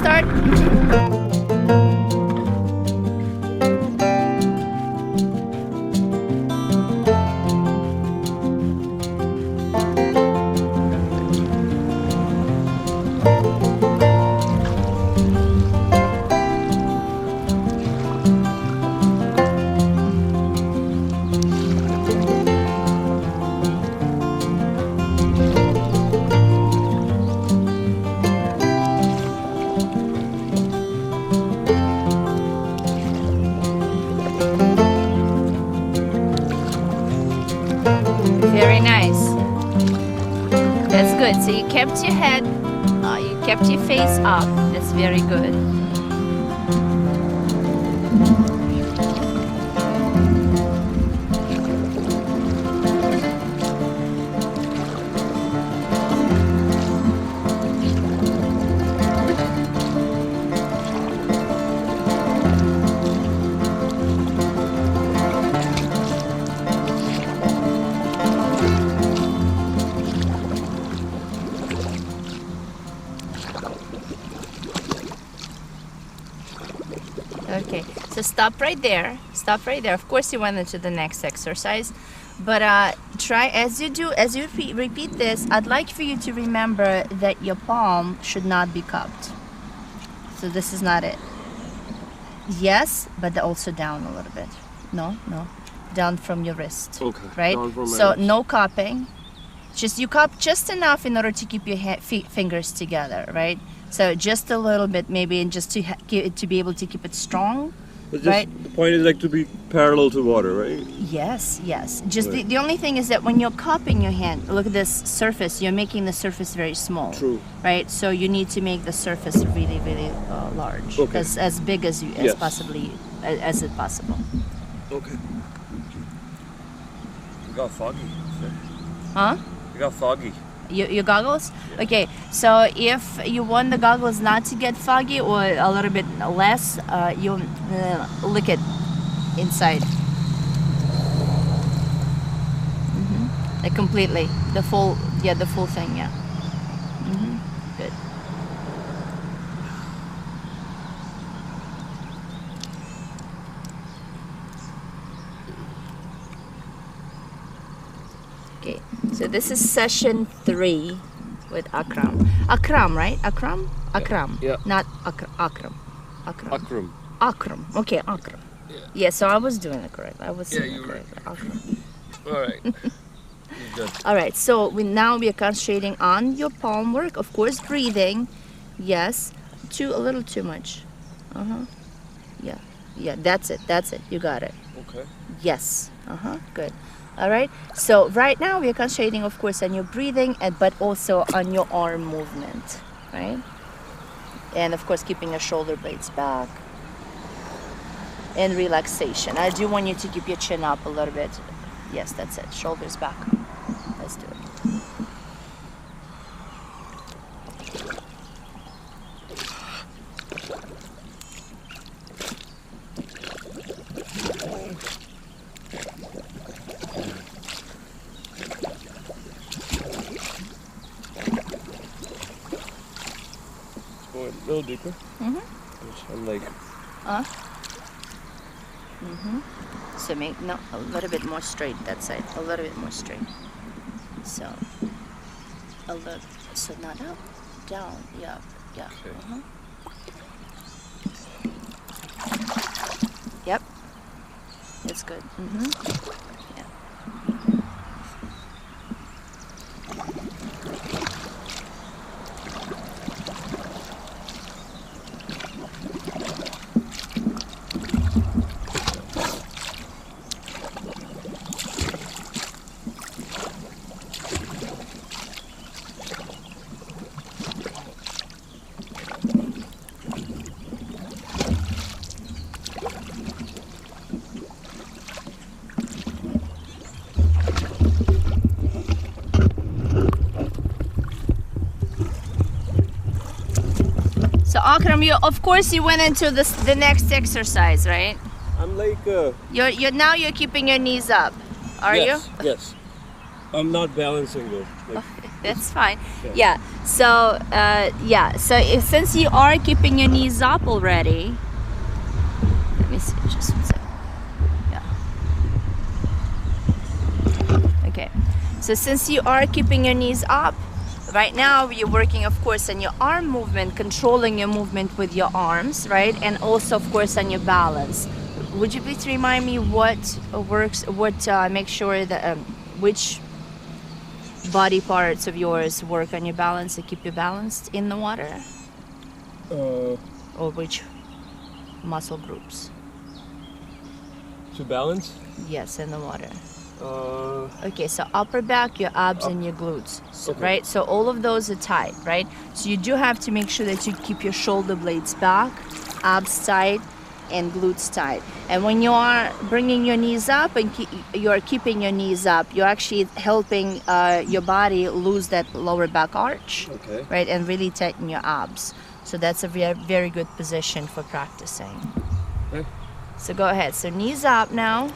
start. Very nice. That's good. So you kept your head, you kept your face up. That's very good. Okay, so stop right there. Stop right there. Of course, you went into the next exercise, but try as you repeat this. I'd like for you to remember that your palm should not be cupped. So this is not it. Yes, but also down a little bit. No, down from your wrist. Okay. Right. Down from my So wrist. no cupping. Just you cup just enough in order to keep your fingers together, right? So just a little bit, maybe, and just to be able to keep it strong, But just, right? the point is like to be parallel to water, right? Yes. Just Right. the only thing is that when you're cupping your hand, look at this surface. You're making the surface very small. True. Right. So you need to make the surface really, really large, Okay. as big as Yes. possibly as it possible. Okay. You got foggy. Huh? You got foggy. Your goggles? Okay, so if you want the goggles not to get foggy or a little bit less, you lick it inside. Like completely. The full thing, yeah. Good. Okay, so this is session 3 with Akram. Akram, right? Akram? Akram. Yeah. Not Akram. Akram. Akram. Akram. Okay, Akram. Yeah. Yeah, so I was doing it correct. I was Yeah, saying you it were. correct. Akram. All right. You're good. All right, so we are concentrating on your palm work. Of course, breathing. Yes. A little too much. Yeah, that's it. You got it. Okay. Yes. Good. All right. So right now we are concentrating, of course, on your breathing, but also on your arm movement, right? And of course, keeping your shoulder blades back. And relaxation. I do want you to keep your chin up a little bit. Yes, that's it. Shoulders back. Let's do it. Go a little deeper. I'm like. So make a little bit more straight that side. A little bit more straight. So so not up, down. Yeah. Okay. Yep. It's good. Yeah. So Akram, of course you went into the next exercise, right? I'm like. You're keeping your knees up, are Yes. I'm not balancing though. Like, you? That's fine. Yeah. So So since you are keeping your knees up already, let me see. Just 1 second. Yeah. Okay. So since you are keeping your knees up, right now you're working, of course, on your arm movement, controlling your movement with your arms, right? And also, of course, on your balance. Would you please remind me what works? Make sure that which body parts of yours work on your balance to keep you balanced in the water, or which muscle groups? To balance? Yes, in the water. Uh, Okay, so upper back, your abs, and your glutes, Okay. right? So all of those are tight, right? So you do have to make sure that you keep your shoulder blades back, abs tight, and glutes tight. And when you are bringing your knees up and you are keeping your knees up, you're actually helping your body lose that lower back arch, Okay. right? And really tighten your abs. So that's a very, very good position for practicing. Okay. So go ahead. So knees up now.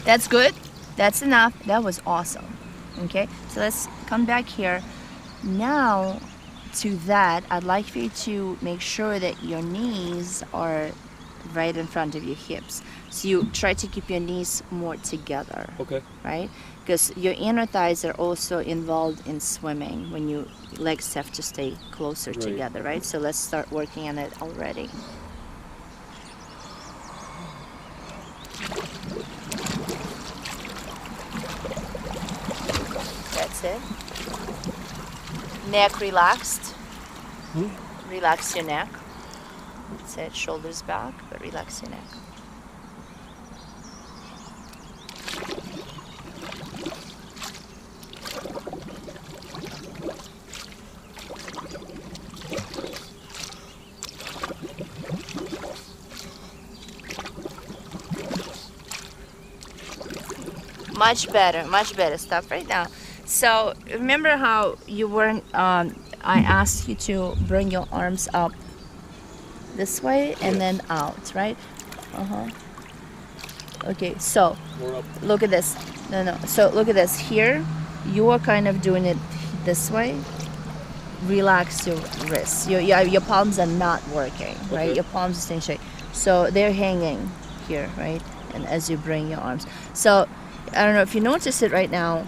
That's good. That's enough. That was awesome. Okay, so let's come back here. Now, to that, I'd like for you to make sure that your knees are right in front of your hips. So you try to keep your knees more together, Okay. right? Because your inner thighs are also involved in swimming when your legs have to stay closer Right. together, right? So let's start working on it already. That's it. Neck relaxed. Relax your neck. That's it. Shoulders back, but relax your neck. Much better, much better. Stop right now. So remember how you weren't, I asked you to bring your arms up this way and then out, right? Okay, so More up. look at this. No. So look at this. Here, you are kind of doing it this way. Relax your wrists. Your palms are not working, right? Okay. Your palms are staying straight. So they're hanging here, right? And as you bring your arms. So I don't know if you notice it right now.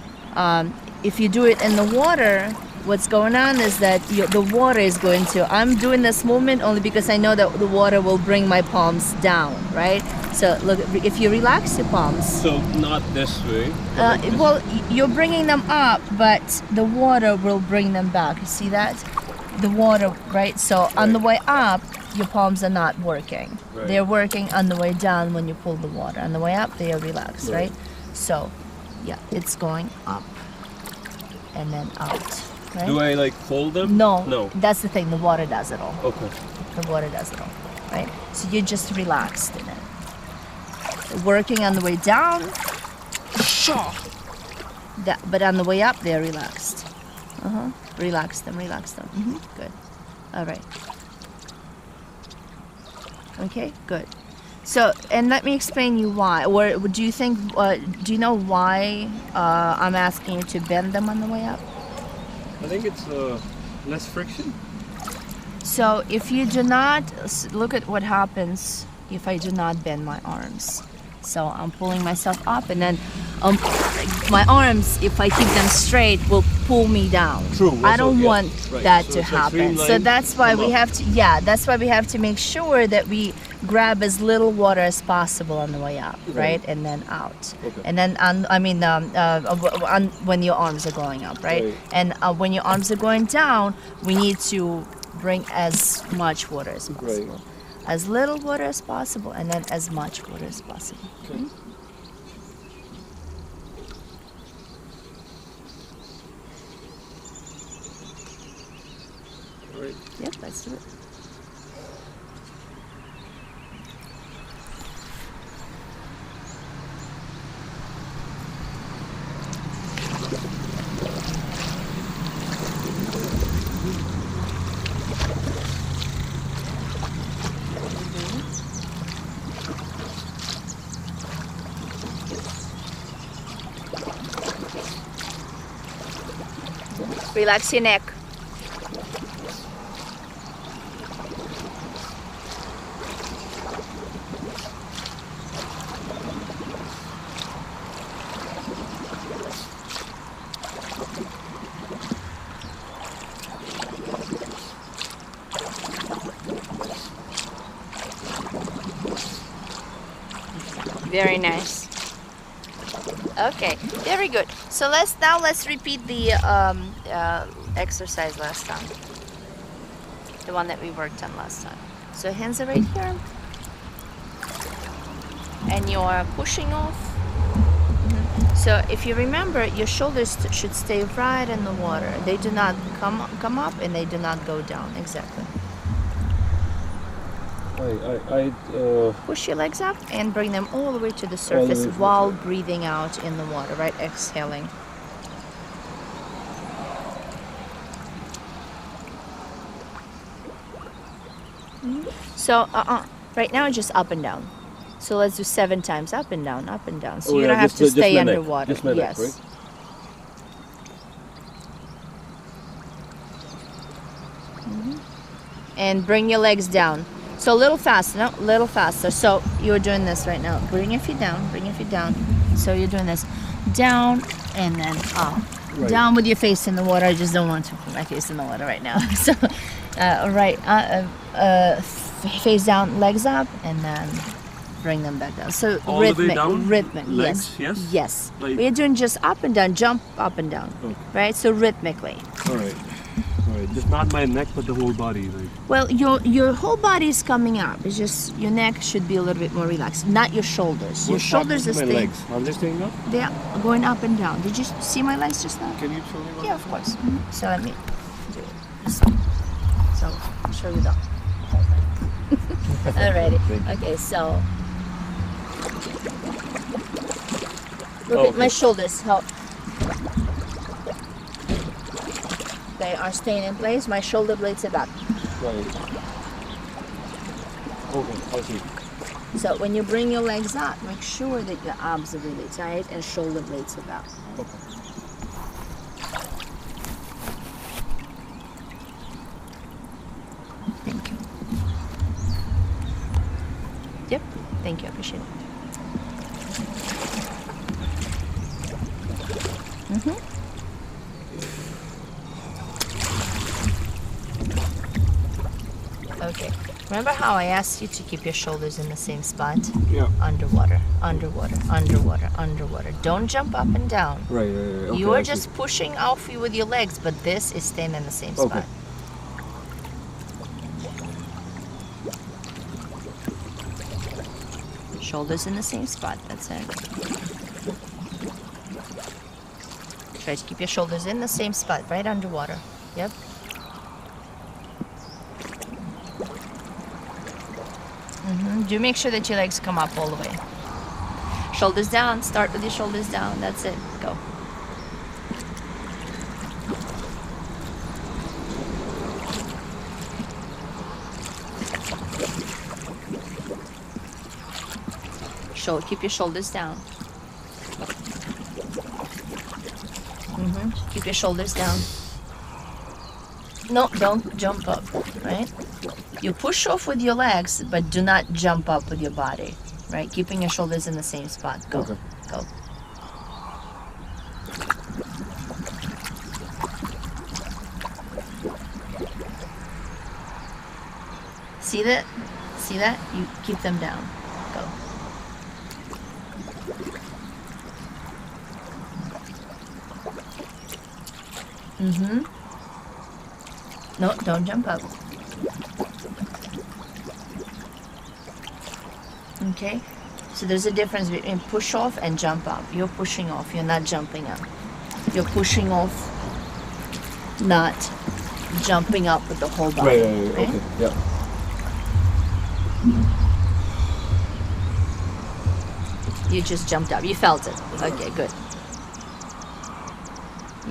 If you do it in the water, what's going on is that the water is going to. I'm doing this movement only because I know that the water will bring my palms down, right? So look, if you relax your palms. So not this way. but like this. Well, you're bringing them up, but the water will bring them back. You see that? The water, right? So on the way up, your palms are not working. Right. They're working on the way down when you pull the water. On the way up, they are relaxed, right? So, yeah, it's going up and then out, right? Do I like hold them? No. No. That's the thing. The water does it all. Okay. The water does it all, right? So you're just relaxed in it. Working on the way down, but on the way up, they're relaxed. Relax them. Good. All right. Okay, good. So, and let me explain you why. Or do you think? Do you know why I'm asking you to bend them on the way up? I think it's less friction. So, if you do not look at what happens if I do not bend my arms. So I'm pulling myself up, and then my arms, if I keep them straight, will pull me down. True. I don't want Right. that So to it's like happen. So streamlined, that's why come we up. have to. Yeah, that's why we have to make sure that we grab as little water as possible on the way up, right, and then out. Okay. And then when your arms are going up, right, Right. and when your arms are going down, we need to bring as much water as possible. Right. As little water as possible, and then as much water as possible. Okay. Right. Yep, let's do it. Relax your neck. Very nice. Okay, very good. So let's repeat the exercise last time. The one that we worked on last time. So hands are right here. And you're pushing off. So if you remember, your shoulders should stay right in the water. They do not come up and they do not go down. Exactly. Push your legs up and bring them all the way to the surface while breathing out in the water, right? Exhaling. So right now just up and down. So let's do 7 times up and down, up and down. So you don't have to stay underwater. Just my neck, right? And bring your legs down. So a little faster, no, a little faster. So you're doing this right now. Bring your feet down, bring your feet down. So you're doing this. Down and then up. Right. Down with your face in the water. I just don't want to put my face in the water right now. So, face down, legs up, and then bring them back down. So all rhythmic, the way down? Rhythmic, legs, yes. Yes? Yes. Like, We're doing just up and down, jump up and down. Okay. Right? So rhythmically. All right. Just not my neck, but the whole body. Like. Well, your whole body is coming up. It's just your neck should be a little bit more relaxed, not your shoulders. Your shoulders are staying. My legs. Are they staying up? They are going up and down. Did you see my legs just now? Can you show me? Yeah, of course. So let me do it. So I'll show you the whole thing. Alrighty. Okay, so look at my shoulders. How they are staying in place. My shoulder blades are back. Right. Okay, I see. So when you bring your legs up, make sure that your arms are really tight and shoulder blades are back. Okay. Thank you. Yep. Thank you. I appreciate it. Okay. Remember how I asked you to keep your shoulders in the same spot? Yeah. Underwater, underwater, underwater, underwater. Don't jump up and down. Right. Okay, you are just pushing off with your legs, but this is staying in the same spot. Shoulders in the same spot. That's it. Try to keep your shoulders in the same spot, right underwater. Yep. Do make sure that your legs come up all the way. Shoulders down. Start with your shoulders down. That's it. Go. Keep your shoulders down. Keep your shoulders down. No, don't jump up, right? You push off with your legs, but do not jump up with your body, right? Keeping your shoulders in the same spot. Go, go. See that? See that? You keep them down. Go. No, don't jump up. Okay? So there's a difference between push off and jump up. You're pushing off, you're not jumping up. You're pushing off, not jumping up with the whole body. Right? Okay, yeah. You just jumped up. You felt it. Okay, good.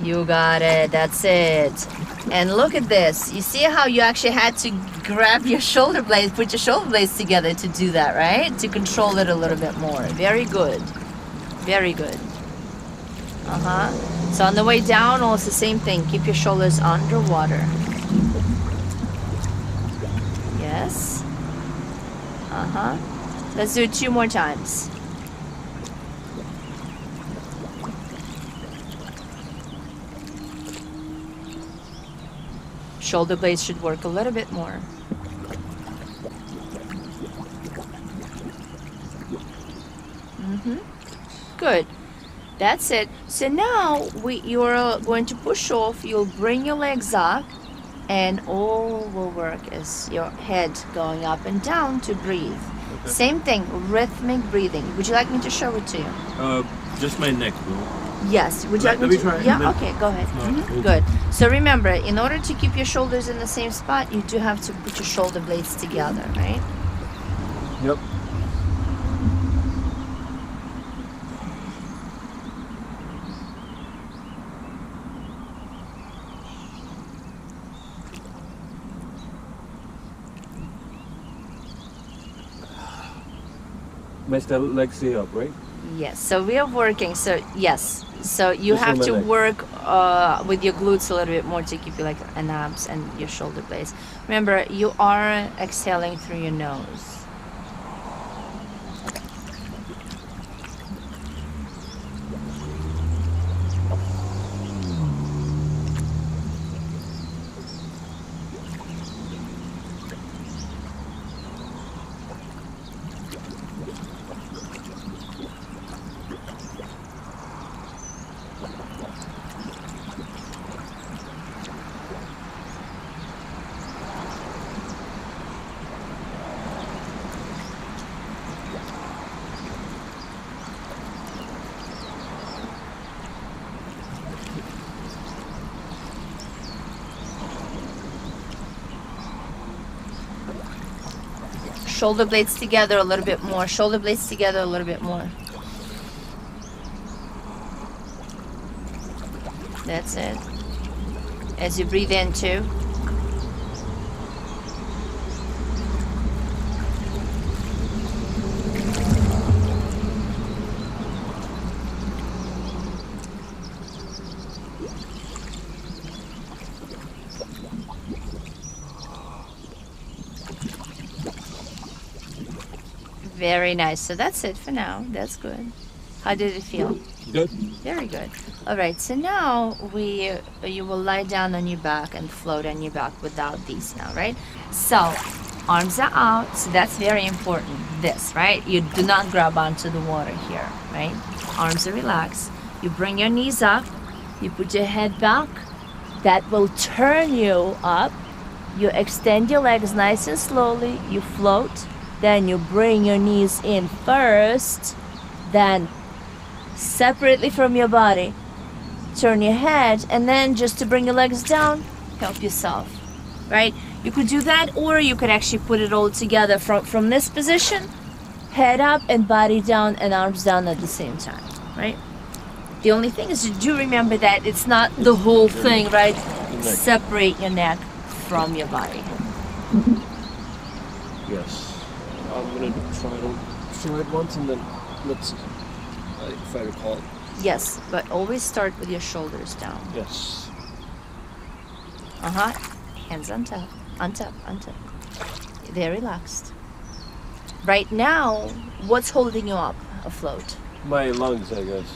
You got it. That's it. And look at this. You see how you actually had to grab your shoulder blades, put your shoulder blades together to do that, right? To control it a little bit more. Very good. Very good. So on the way down, also same thing. Keep your shoulders underwater. Yes. Let's do it 2 more times. Shoulder blades should work a little bit more. Good. That's it. So now you're going to push off. You'll bring your legs up, and all will work is your head going up and down to breathe. Okay. Same thing, rhythmic breathing. Would you like me to show it to you? Just my neck, bro. Yes. Would you like Let me me to? try. Yeah. Okay. Go ahead. Okay. Good. So remember, in order to keep your shoulders in the same spot, you do have to put your shoulder blades together, right? Yep. My legs stay up, right? Yes. So we are working. So yes. So you Just have on my to leg. work with your glutes a little bit more to keep your like and abs and your shoulder blades. Remember, you are exhaling through your nose. Shoulder blades together a little bit more. Shoulder blades together a little bit more. That's it. As you breathe in too. Very nice. So that's it for now. That's good. How did it feel? Good. Very good. All right. So now you will lie down on your back and float on your back without these now, right? So arms are out. So that's very important. This, right? You do not grab onto the water here, right? Arms are relaxed. You bring your knees up. You put your head back. That will turn you up. You extend your legs nice and slowly. You float. Then you bring your knees in first, then separately from your body, turn your head, and then just to bring your legs down, help yourself, right? You could do that, or you could actually put it all together from this position, head up and body down and arms down at the same time, right? The only thing is, do remember that it's not the whole thing, right? Separate your neck from your body. Yes. I'm gonna try it once and then let's see if I recall. Yes, but always start with your shoulders down. Yes. Hands on top, on top, on top. They're relaxed. Right now, what's holding you up afloat? My lungs, I guess.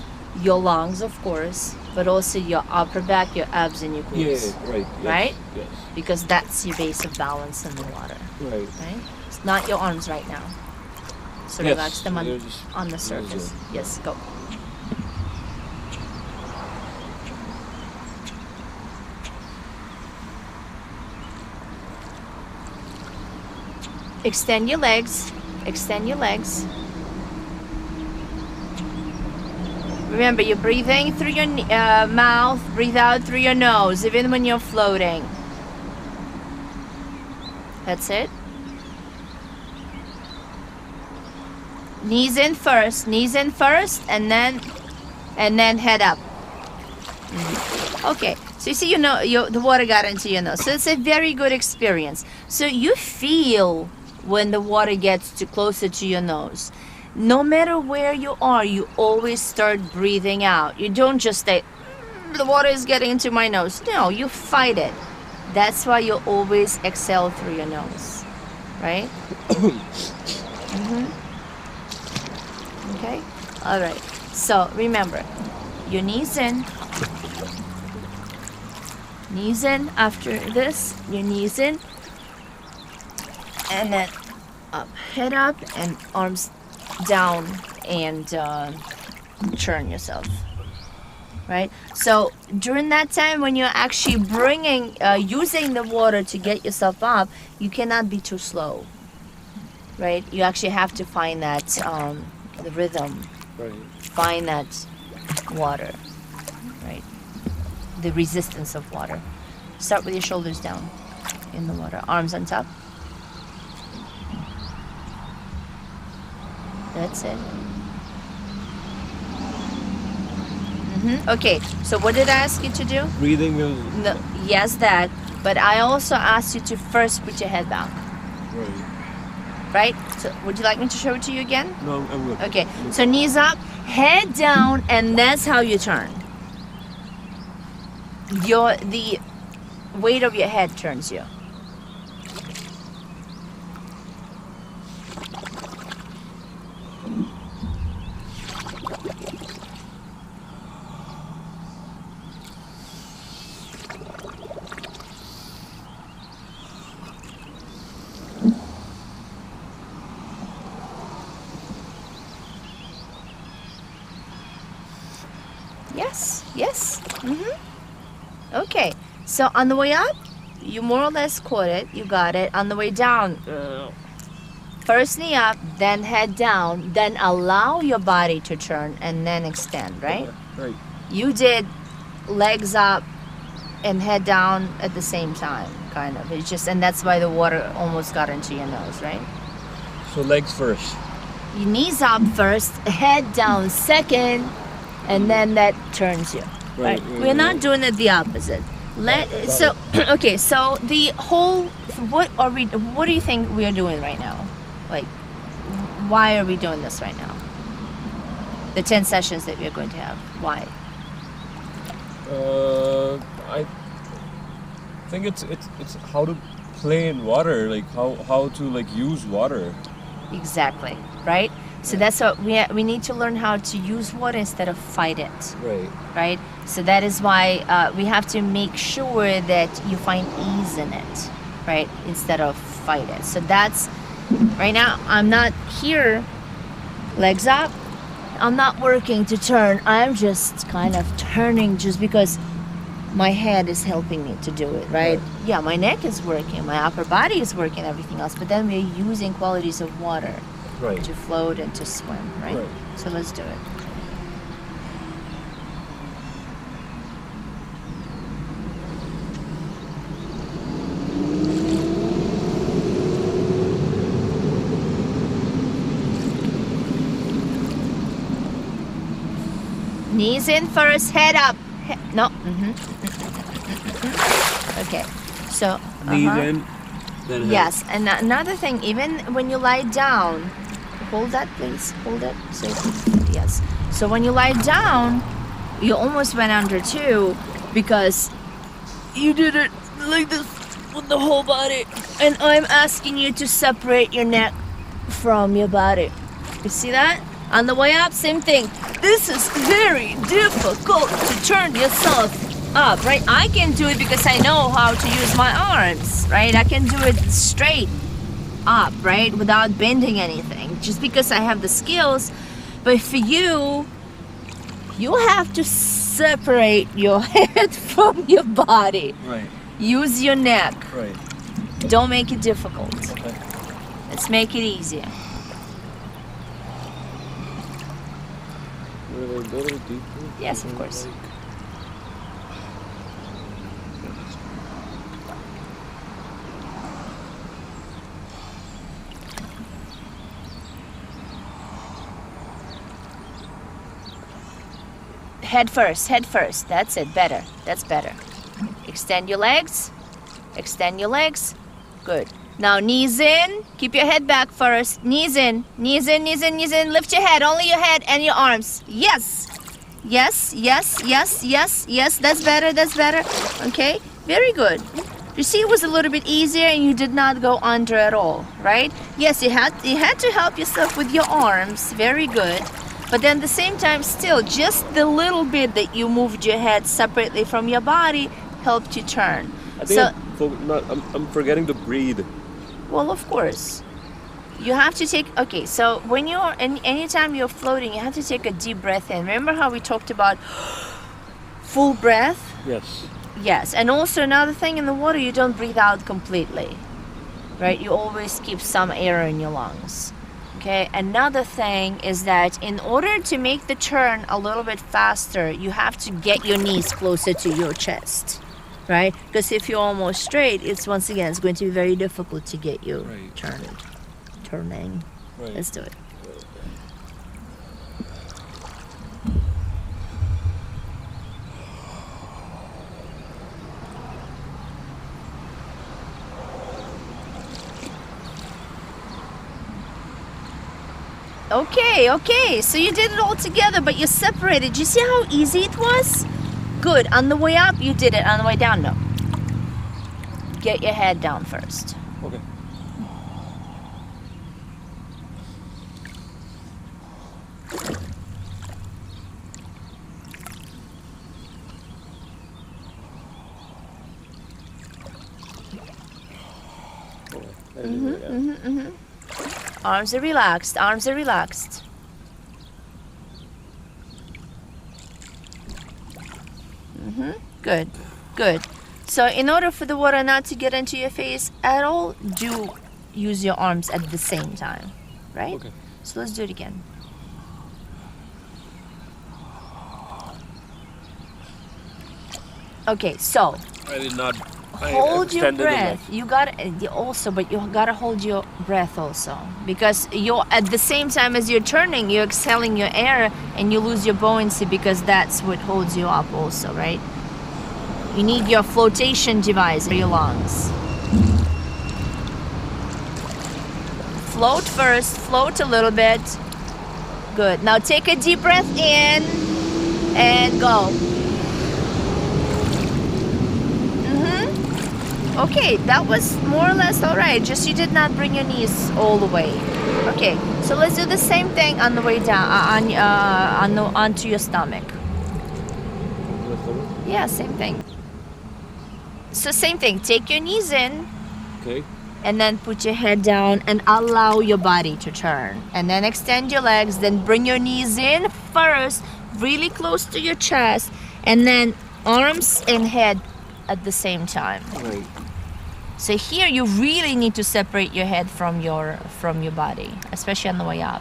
Your lungs, of course, but also your upper back, your abs, and your glutes. Yeah, right. Yes, Right? Yes. Because that's your base of balance in the water. Right. Right? It's not your arms right now. So Yes, relax them they're just- on the surface. Yes, go. Extend your legs. Extend your legs. Remember, you're breathing through your mouth, breathe out through your nose, even when you're floating. That's it. Knees in first, and then head up. Okay, so you see, the water got into your nose, so it's a very good experience. So you feel when the water gets closer to your nose. No matter where you are, you always start breathing out. You don't just stay the water is getting into my nose. No, you fight it. That's why you always exhale through your nose, right? Okay, all right. So remember, your knees in. Knees in after this, your knees in. And then up, head up, and arms down, and turn yourself. Right? So during that time when you're actually using the water to get yourself up, you cannot be too slow. Right? You actually have to find that the rhythm. Right. Find that water. Right? The resistance of water. Start with your shoulders down in the water. Arms on top. That's it. Okay, so what did I ask you to do? Breathing is... No, yes, that. But I also asked you to first put your head back. Right. Right? So would you like me to show it to you again? No, I'm good. Okay, so knees up, head down, and that's how you turn. The weight of your head turns you. Yes. Okay, so on the way up, you more or less caught it. You got it. On the way down, first knee up, then head down, then allow your body to turn and then extend, right? Right. You did legs up and head down at the same time, kind of. It's just, and that's why the water almost got into your nose, right? So legs first. Your knees up first, head down second, and then that turns you. Right. We're not doing it the opposite. Okay, so the whole what do you think we are doing right now? Like, why are we doing this right now? The 10 sessions that we are going to have. Why? I think it's how to play in water, like how to like use water. Exactly, right? So that's what we need to learn how to use water instead of fight it. Right. Right? So that is why we have to make sure that you find ease in it, right? Instead of fight it. So that's, right now, I'm not here, legs up. I'm not working to turn. I'm just kind of turning just because my head is helping me to do it, right? Yeah, my neck is working, my upper body is working, everything else. But then we're using qualities of water. Right. To float and to swim, right? Right. So let's do it. Knees in first, head up. No. Okay. So. Knees in. Then head. Yes, and another thing, even when you lie down, hold that please, hold it. So, yes. So when you lie down, you almost went under too because you did it like this with the whole body. And I'm asking you to separate your neck from your body. You see that? On the way up, same thing. This is very difficult to turn yourself up, right? I can do it because I know how to use my arms, right? I can do it straight up, right? Without bending anything, just because I have the skills. But for you, you have to separate your head from your body. Right. Use your neck. Right. Don't make it difficult. Okay. Let's make it easier. A little deeper. Yes, of course. Head first, head first. That's it, better. That's better. Extend your legs. Extend your legs. Good. Now knees in. Keep your head back first. Knees in. Knees in, knees in, knees in. Lift your head. Only your head and your arms. Yes. Yes, yes, yes, yes, yes. That's better. That's better. Okay, very good. You see, it was a little bit easier, and you did not go under at all, right? Yes, you had to help yourself with your arms. Very good. But then at the same time, still, just the little bit that you moved your head separately from your body helped you turn. I think I'm forgetting to breathe. Well, of course. You have to take, okay, so when you're, anytime you're floating, you have to take a deep breath in. Remember how we talked about full breath? Yes. Yes, and also another thing, in the water, you don't breathe out completely, right? You always keep some air in your lungs. Okay, another thing is that in order to make the turn a little bit faster, you have to get your knees closer to your chest, right? Because if you're almost straight, it's once again, it's going to be very difficult to get you turning. Right. Let's do it. Okay, so you did it all together, but you separated. You see how easy it was? Good. On the way up, you did it. On the way down, no. Get your head down first. Okay. Arms are relaxed. Arms are relaxed. Good. Good. So in order for the water not to get into your face at all, do use your arms at the same time, right? Okay. So let's do it again. Okay, so I did not. hold your breath. You got also, but you gotta hold your breath also, because you're at the same time as you're turning, you're exhaling your air, and you lose your buoyancy, because that's what holds you up also, right? You need your flotation device for your lungs. Float first. Float a little bit. Good. Now take a deep breath in and go. Okay, that was more or less all right. Just you did not bring your knees all the way. Okay, so let's do the same thing on the way down, onto your stomach. Yeah, same thing. So same thing. Take your knees in. Okay. And then put your head down and allow your body to turn. And then extend your legs. Then bring your knees in first, really close to your chest, and then arms and head at the same time. Right. So here you really need to separate your head from your body, especially on the way up.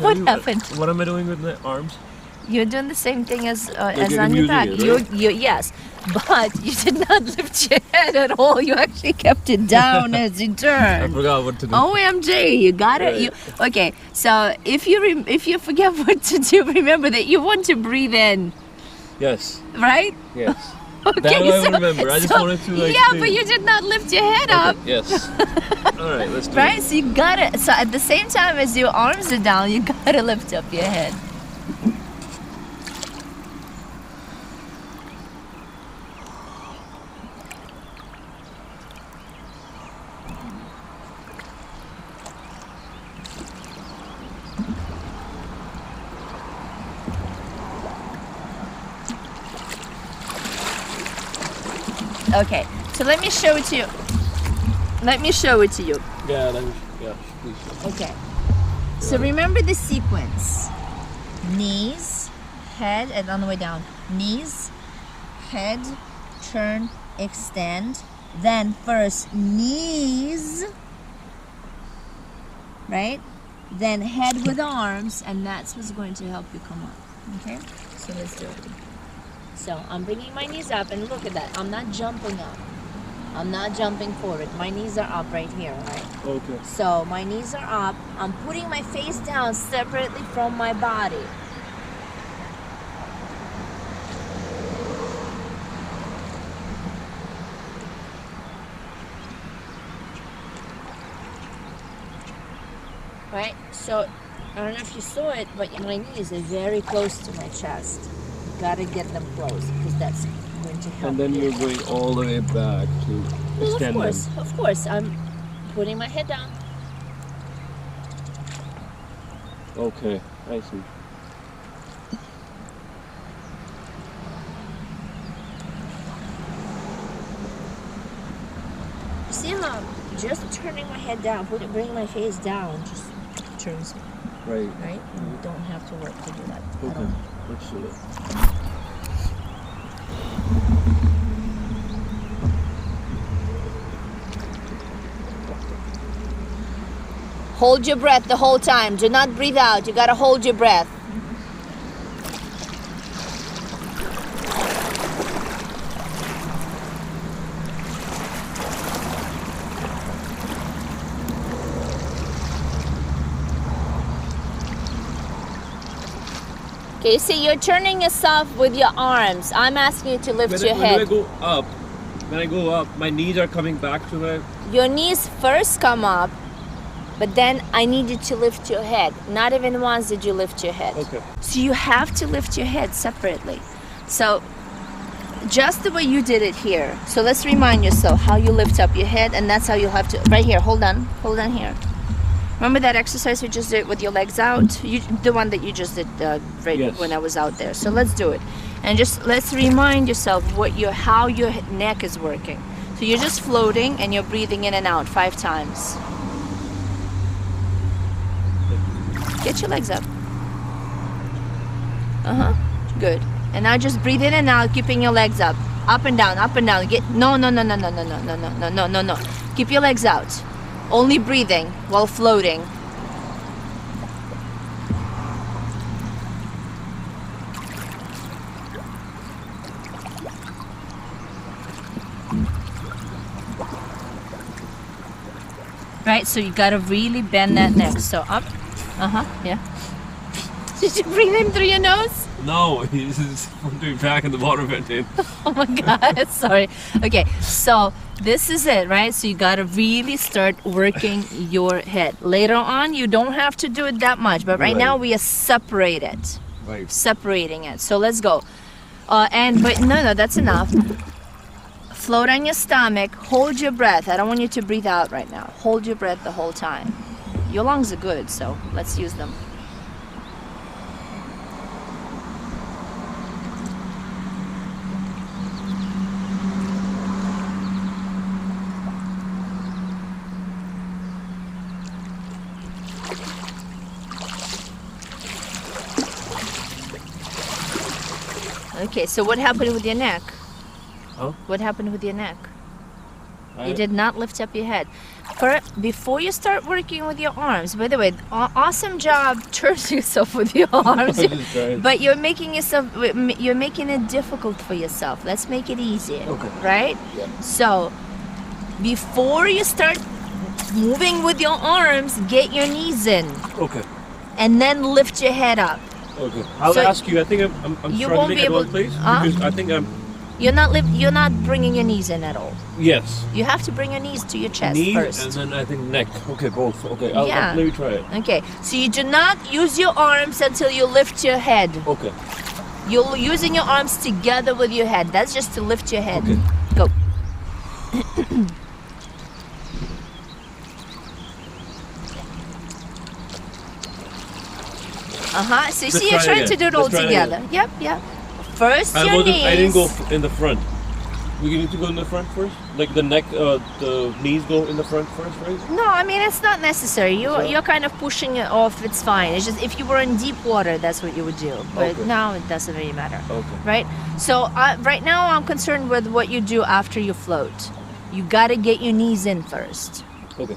What happened? What am I doing with my arms? You're doing the same thing as you're on your back. using it, right? Yes, but you did not lift your head at all. You actually kept it down as you I turned. forgot what to do. OMG, you got it. Right. Okay, so if you forget what to do, remember that you want to breathe in, Yes. right? Yes. Okay, That I remember. I just wanted to like. Yeah, think. but you did not lift your head up. Okay, yes. All right, let's do Right, it. so you gotta. So at the same time as your arms are down, you gotta lift up your head. Okay, so let me show it to you. Let me show it to you. Yeah, please. Okay. So remember the sequence. Knees, head, and on the way down. Knees, head, turn, extend. Then first knees, right? Then head with arms, and that's what's going to help you come up. Okay? So let's do it. So I'm bringing my knees up, and look at that. I'm not jumping up. I'm not jumping forward. My knees are up right here, right? Okay. So my knees are up. I'm putting my face down separately from my body. right? So I don't know if you saw it, but my knees are very close to my chest. You gotta get them close because that's going to help. And then you're going all the way back to Well, extend of course. I'm putting my head down. them. Okay, I see. You see how just turning my head down, bringing my face down, just turns me, Right. right? And you don't have to work to do that. at Okay. all. Let's do it. Hold your breath the whole time. Do not breathe out. You gotta hold your breath. Okay, you see, you're turning yourself with your arms. I'm asking you to lift your When head. I go up, my knees are coming back to my. Your knees first come up, but then I need you to lift your head. Not even once did you lift your head. Okay. So you have to lift your head separately. So just the way you did it here. So let's remind yourself how you lift up your head, and that's how you'll have to. Right here, hold on here. Remember that exercise we just did with your legs out? The one that you just did Yes. when I was out there. So let's do it, and just let's remind yourself how your neck is working. So you're just floating and you're breathing in and out 5 times. Get your legs up. Good. And now just breathe in and out, keeping your legs up and down, up and down. No. Keep your legs out. Only breathing while floating. Right, so you gotta really bend that neck. So up, yeah. Did you breathe in through your nose? No, he's doing back in the water vent. Oh my God, sorry. Okay, so this is it, right? So you gotta really start working your head. Later on, you don't have to do it that much, but right now we are separated. Right. Separating it. So let's go. But no, that's enough. Float on your stomach, hold your breath. I don't want you to breathe out right now. Hold your breath the whole time. Your lungs are good, so let's use them. Okay, so what happened with your neck? Huh? What happened with your neck? I- You did not lift up your head. Before you start working with your arms, by the way, awesome job turning yourself with your arms. I just tried. But you're making it difficult for yourself. Let's make it easier. Okay. Right? Yeah. So before you start moving with your arms, get your knees in Okay. and then lift your head up. Okay. I'll So ask you. I think I'm you won't struggling be at able- one place Huh? because I think I'm. You're not bringing your knees in at all. Yes. You have to bring your knees to your chest Knee first. and then I think neck. Okay, both. Okay. I'll Yeah. let me try it. Okay, so you do not use your arms until you lift your head. Okay. You're using your arms together with your head. That's just to lift your head. Okay. Go. So you Let's see, you're try it trying to again. do it all Let's try it together. Yep. First, I your knees. didn't go in the front. We need to go in the front first. Like the neck, the knees go in the front first, right? No, I mean it's not necessary. You're kind of pushing it off. It's fine. It's just if you were in deep water, that's what you would do. But Okay. now it doesn't really matter. Okay. Right? So right now I'm concerned with what you do after you float. You got to get your knees in first. Okay.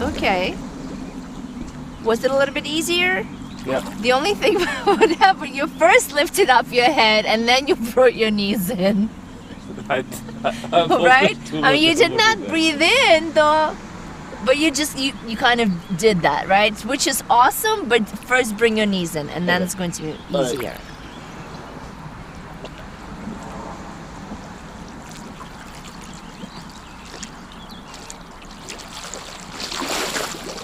Okay. Was it a little bit easier? Yeah. The only thing would happen, you first lifted up your head and then you brought your knees in. I Right? I mean, you did not breathe in though. But you kind of did that, right? Which is awesome, but first bring your knees in and then it's going to be easier.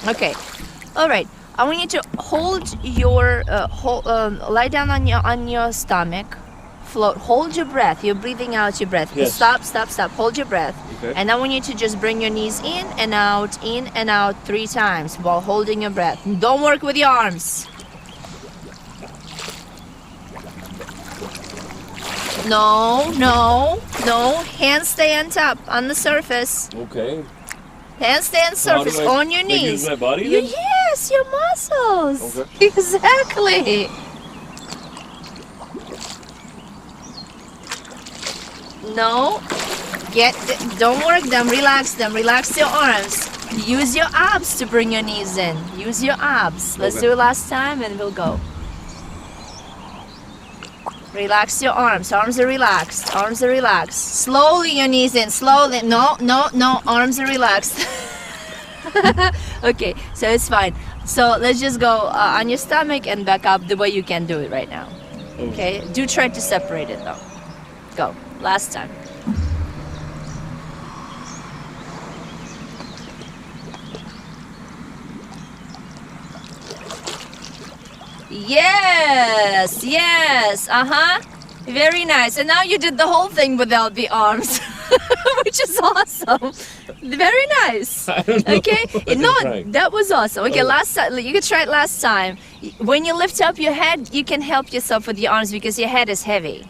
Okay. All right. I want you to hold your lie down on your stomach. Float. Hold your breath. You're breathing out your breath. Yes. Stop. Hold your breath. Okay. And I want you to just bring your knees in and out 3 times while holding your breath. Don't work with your arms. No. Hands stay on top, on the surface. Okay. Hands stay on the surface, on your knees. Use my body then? Yes, your muscles. Okay. Exactly. No. Don't work them, relax your arms. Use your abs to bring your knees in. Use your abs. Let's do it last time and we'll go. Relax your arms. Arms are relaxed. Slowly your knees in. Slowly. No. Arms are relaxed. Okay, so it's fine. So let's just go on your stomach and back up the way you can do it right now. Okay? Do try to separate it though. Go. Last time. Yes. Very nice. And now you did the whole thing without the arms, which is awesome. Very nice. I don't know. Okay. No, that was awesome. Okay, Oh. last time you could try it last time. When you lift up your head, you can help yourself with your arms because your head is heavy.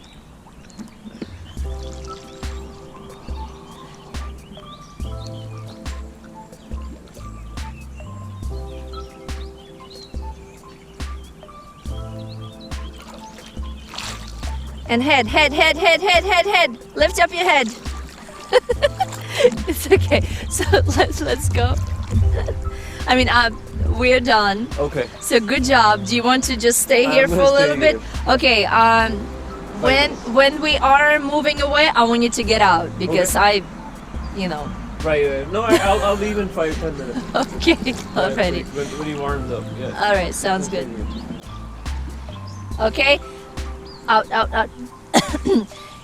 And head. Lift up your head. It's okay. So let's go. I mean, we're done. Okay. So good job. Do you want to just stay here for a gonna little stay bit? Okay. When we are moving away, I want you to get out because Okay. Right. No, I'll leave in 5-10 minutes. Okay, already. When he warms up. Yeah. All right, sounds good. Okay. Out.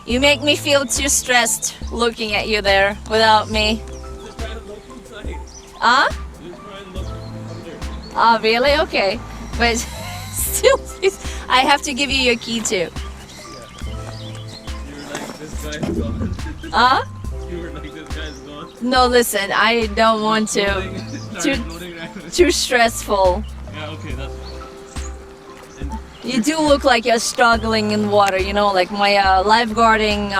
You make me feel too stressed looking at you there without me. Just try to look inside. Huh? Just try and look under. Oh, really? Okay. But still, I have to give you your key too. You were like, this guy's gone. Huh? You were like, this guy's gone. No, listen, I don't want to. Too stressful. Yeah, okay, that's fine. You do look like you're struggling in water, like my lifeguarding,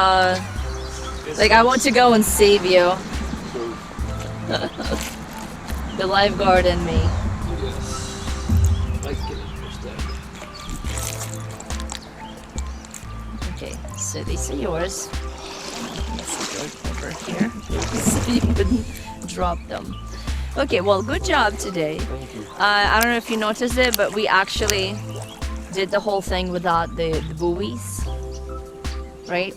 like I want to go and save you. The lifeguard and me. Yes. Like getting pushed out. Okay, so these are yours. Let's go over here so you wouldn't drop them. Okay, well, good job today. Thank you. I don't know if you noticed it, but we actually did the whole thing without the buoys, right?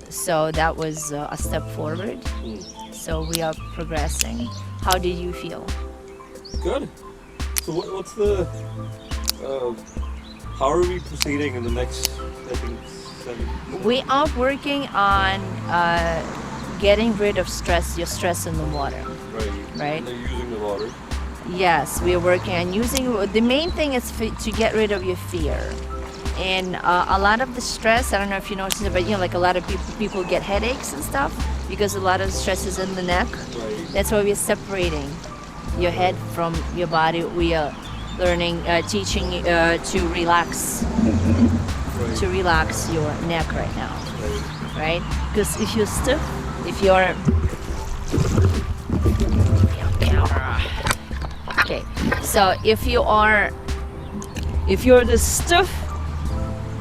So that was a step forward. So we are progressing. How did you feel? Good. So what's the, how are we proceeding in the next, I think, 7? We are working on getting rid of your stress in the water. Right. And they're using the water. Yes, we are working on using. The main thing is to get rid of your fear, and a lot of the stress. I don't know if you noticed it, but like a lot of people get headaches and stuff because a lot of stress is in the neck. Right. That's why we're separating your head from your body. We are learning, teaching to relax, Right. to relax your neck right now, Right. right? Because if you're stiff, if you're okay, so if you're the stiff,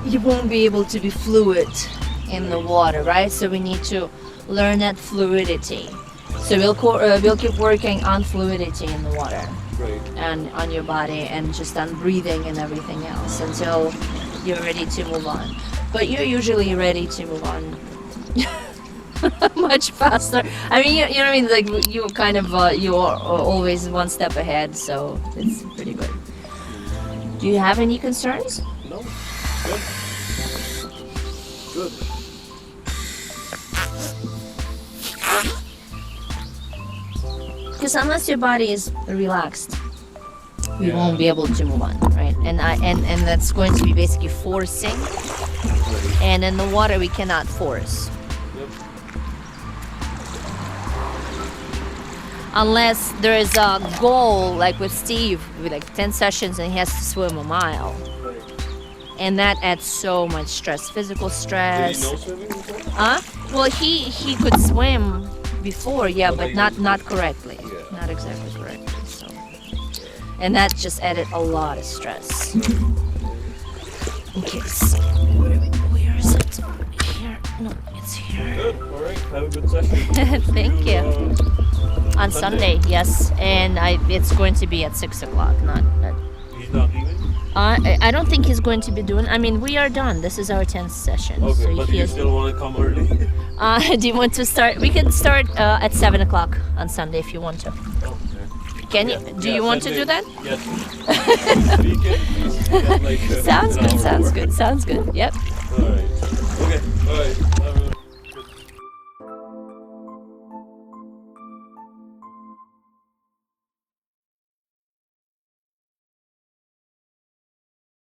you won't be able to be fluid in the water, right? So we need to learn that fluidity. So we'll keep working on fluidity in the water Right. and on your body and just on breathing and everything else until you're ready to move on. But you're usually ready to move on much faster. I mean, you know what I mean? Like you kind of you are always one step ahead, so it's pretty good. Do you have any concerns? No. Good. Good. Because unless your body is relaxed, we Yeah. won't be able to move on, right? And that's going to be basically forcing. And in the water, we cannot force. Yep. Unless there is a goal, like with Steve, with like 10 sessions and he has to swim a mile. Right. And that adds so much stress, physical Did stress. he know swimming before? Well, he could swim before, yeah, But but like- not correctly. Yeah. Not exactly correctly, so. And that just added a lot of stress. Okay, so where is it? Here? No, it's here. Good. All right. Have a good session. Thank you. On Sunday. Sunday, yes, and it's going to be at 6 o'clock, not at. He's not leaving. I don't think he's going to be doing. I mean, we are done. This is our 10th session. Okay, so but he you is, still want to come early? do you want to start? We can start at 7 o'clock on Sunday if you want to. Okay. Can you? Do you want to do that? Yes. Weekend, like, Sounds an good. hour Sounds before. good. Sounds good. Yep. All right. Okay. All right.